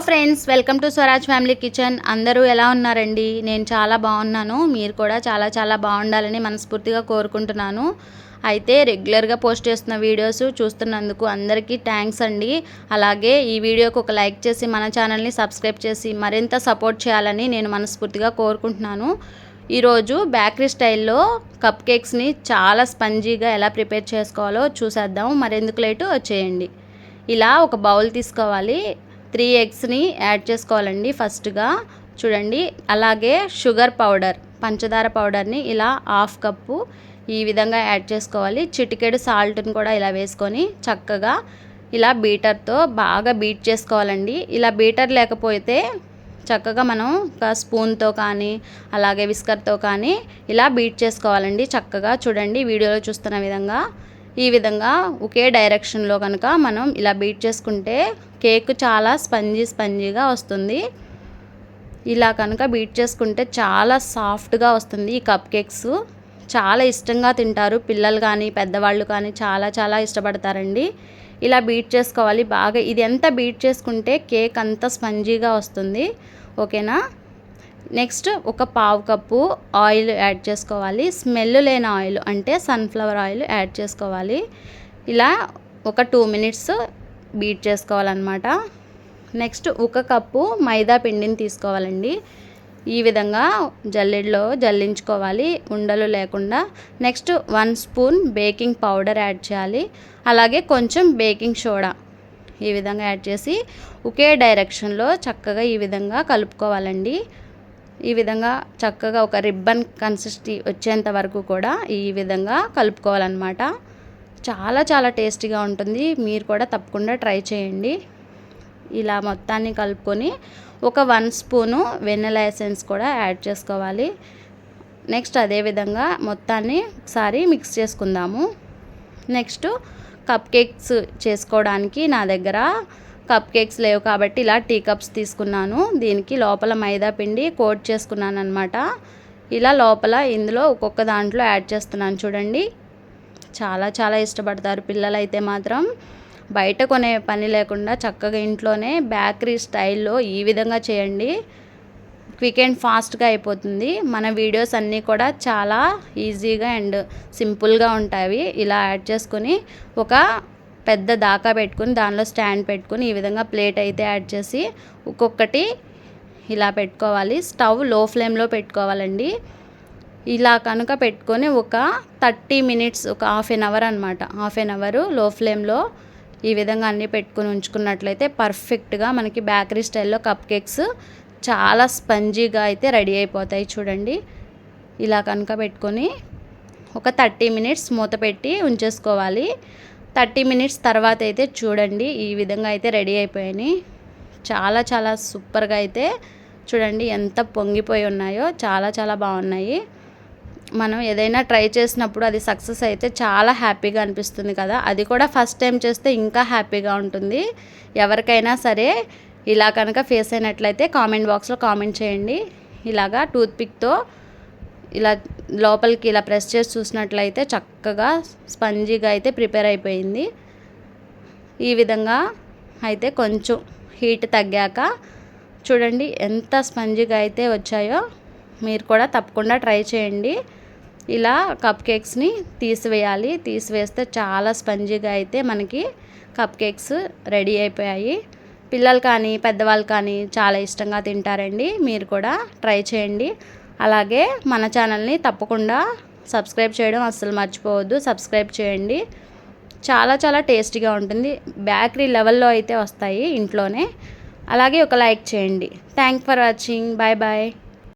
Friends, welcome to Swaraj family kitchen. అందరూ ఎలా ఉన్నారండి? నేను చాలా బాగున్నాను. మీరు కూడా చాలా చాలా బాగుండాలని మనస్ఫూర్తిగా కోరుకుంటున్నాను. అయితే రెగ్యులర్గా పోస్ట్ చేస్తున్న వీడియోస్ చూస్తున్నందుకు అందరికీ థ్యాంక్స్ అండి. అలాగే ఈ వీడియోకి ఒక లైక్ చేసి మన ఛానల్ని సబ్స్క్రైబ్ చేసి మరింత సపోర్ట్ చేయాలని నేను మనస్ఫూర్తిగా కోరుకుంటున్నాను. ఈరోజు బేకరీ స్టైల్లో కప్ కేక్స్ని చాలా స్పంజీగా ఎలా ప్రిపేర్ చేసుకోవాలో చూసేద్దాం. మరెందుకు లేటు వచ్చేయండి. ఇలా ఒక బౌల్ తీసుకోవాలి. 3 ఎగ్స్ని యాడ్ చేసుకోవాలండి ఫస్ట్గా. చూడండి, అలాగే షుగర్ పౌడర్, పంచదార పౌడర్ని ఇలా 1/2 కప్పు ఈ విధంగా యాడ్ చేసుకోవాలి. చిటికెడు సాల్ట్ని కూడా ఇలా వేసుకొని చక్కగా ఇలా బీటర్తో బాగా బీట్ చేసుకోవాలండి. ఇలా బీటర్ లేకపోతే చక్కగా మనం ఒక స్పూన్తో కానీ అలాగే విస్కర్తో కానీ ఇలా బీట్ చేసుకోవాలండి చక్కగా. చూడండి, వీడియోలో చూస్తున్న విధంగా ఈ విధంగా ఒకే డైరెక్షన్లో కనుక మనం ఇలా బీట్ చేసుకుంటే కేక్ చాలా స్పంజీగా వస్తుంది. ఇలా కనుక బీట్ చేసుకుంటే చాలా సాఫ్ట్గా వస్తుంది. ఈ కప్ కేక్స్ చాలా ఇష్టంగా తింటారు పిల్లలు కానీ పెద్దవాళ్ళు కానీ, చాలా చాలా ఇష్టపడతారండి. ఇలా బీట్ చేసుకోవాలి బాగా. ఇది ఎంత బీట్ చేసుకుంటే కేక్ అంత స్పంజీగా వస్తుంది. ఓకేనా? నెక్స్ట్ ఒక 1/2 కప్పు ఆయిల్ యాడ్ చేసుకోవాలి. స్మెల్ లేని ఆయిల్ అంటే సన్ఫ్లవర్ ఆయిల్ యాడ్ చేసుకోవాలి. ఇలా ఒక 2 మినిట్స్ బీట్ చేసుకోవాలన్నమాట. నెక్స్ట్ 1 కప్పు మైదా పిండిని తీసుకోవాలండి. ఈ విధంగా జల్లెడలో జల్లించుకోవాలి ఉండలు లేకుండా. Next 1 spoon baking powder add చేయాలి. అలాగే కొంచెం బేకింగ్ సోడా ఈ విధంగా యాడ్ చేసి ఒకే డైరెక్షన్లో చక్కగా ఈ విధంగా కలుపుకోవాలండి. ఈ విధంగా చక్కగా ఒక రిబ్బన్ కన్సిస్టెన్సీ వచ్చేంత వరకు కూడా ఈ విధంగా కలుపుకోవాలన్నమాట. చాలా చాలా టేస్టీగా ఉంటుంది. మీరు కూడా తప్పకుండా ట్రై చేయండి. ఇలా మొత్తాన్ని కలుపుకొని ఒక 1 స్పూను వెనిలా ఎసెన్స్ కూడా యాడ్ చేసుకోవాలి. నెక్స్ట్ అదేవిధంగా మొత్తాన్ని ఒకసారి మిక్స్ చేసుకుందాము. నెక్స్ట్ కప్ కేక్స్ చేసుకోవడానికి నా దగ్గర కప్ కేక్స్ లేవు కాబట్టి ఇలా టీ కప్స్ తీసుకున్నాను. దీనికి లోపల మైదా పిండి కోట్ చేసుకున్నాను అనమాట. ఇలా లోపల ఇందులో ఒక్కొక్క దాంట్లో యాడ్ చేస్తున్నాను. చూడండి, చాలా చాలా ఇష్టపడతారు పిల్లలు. అయితే మాత్రం బయట కొనే పని లేకుండా చక్కగా ఇంట్లోనే బేకరీ స్టైల్లో ఈ విధంగా చేయండి. క్విక్ అండ్ ఫాస్ట్గా అయిపోతుంది. మన వీడియోస్ అన్నీ కూడా చాలా ఈజీగా అండ్ సింపుల్గా ఉంటాయి. ఇలా యాడ్ చేసుకొని ఒక పెద్ద దాకా పెట్టుకుని దానిలో స్టాండ్ పెట్టుకుని ఈ విధంగా ప్లేట్ అయితే యాడ్ చేసి ఒక్కొక్కటి ఇలా పెట్టుకోవాలి. స్టవ్ లో ఫ్లేమ్లో పెట్టుకోవాలండి. ఇలా కనుక పెట్టుకొని ఒక 30 మినిట్స్, ఒక 1/2 అవర్ అనమాట, 1/2 అవర్ లో ఫ్లేమ్లో ఈ విధంగా అన్నీ పెట్టుకుని ఉంచుకున్నట్లయితే పర్ఫెక్ట్గా మనకి బేకరీ స్టైల్లో కప్ కేక్స్ చాలా స్పంజీగా అయితే రెడీ అయిపోతాయి. చూడండి, ఇలా కనుక పెట్టుకొని ఒక 30 మినిట్స్ మూత పెట్టి ఉంచేసుకోవాలి. 30 మినిట్స్ తర్వాత అయితే చూడండి ఈ విధంగా అయితే రెడీ అయిపోయాయి. చాలా చాలా సూపర్గా అయితే చూడండి ఎంత పొంగిపోయి ఉన్నాయో. చాలా చాలా బాగున్నాయి. మనం ఏదైనా ట్రై చేసినప్పుడు అది సక్సెస్ అయితే చాలా హ్యాపీగా అనిపిస్తుంది కదా. అది కూడా ఫస్ట్ టైం చేస్తే ఇంకా హ్యాపీగా ఉంటుంది. ఎవరికైనా సరే ఇలా కనుక ఫేస్ అయినట్లయితే కామెంట్ బాక్స్లో కామెంట్ చేయండి. ఇలాగా టూత్పిక్తో ఇలా లోపలికి ఇలా ప్రెస్ చేసి చూసినట్లయితే చక్కగా స్పంజీగా అయితే ప్రిపేర్ అయిపోయింది. ఈ విధంగా అయితే కొంచెం హీట్ తగ్గాక చూడండి ఎంత స్పంజీగా అయితే వచ్చాయో. మీరు కూడా తప్పకుండా ట్రై చేయండి. ఇలా కప్ కేక్స్ని తీసివేయాలి. తీసివేస్తే చాలా స్పంజీగా అయితే మనకి కప్ కేక్స్ రెడీ అయిపోయాయి. పిల్లలు కానీ పెద్దవాళ్ళు కానీ చాలా ఇష్టంగా తింటారండి. మీరు కూడా ట్రై చేయండి. అలాగే మన ఛానల్ని తప్పకుండా సబ్స్క్రైబ్ చేయడం అస్సలు మర్చిపోవద్దు. సబ్స్క్రైబ్ చేయండి. చాలా చాలా టేస్టీగా ఉంటుంది. బేకరీ లెవెల్లో అయితే వస్తాయి ఇంట్లోనే. అలాగే ఒక లైక్ చేయండి. Thank for watching. Bye bye.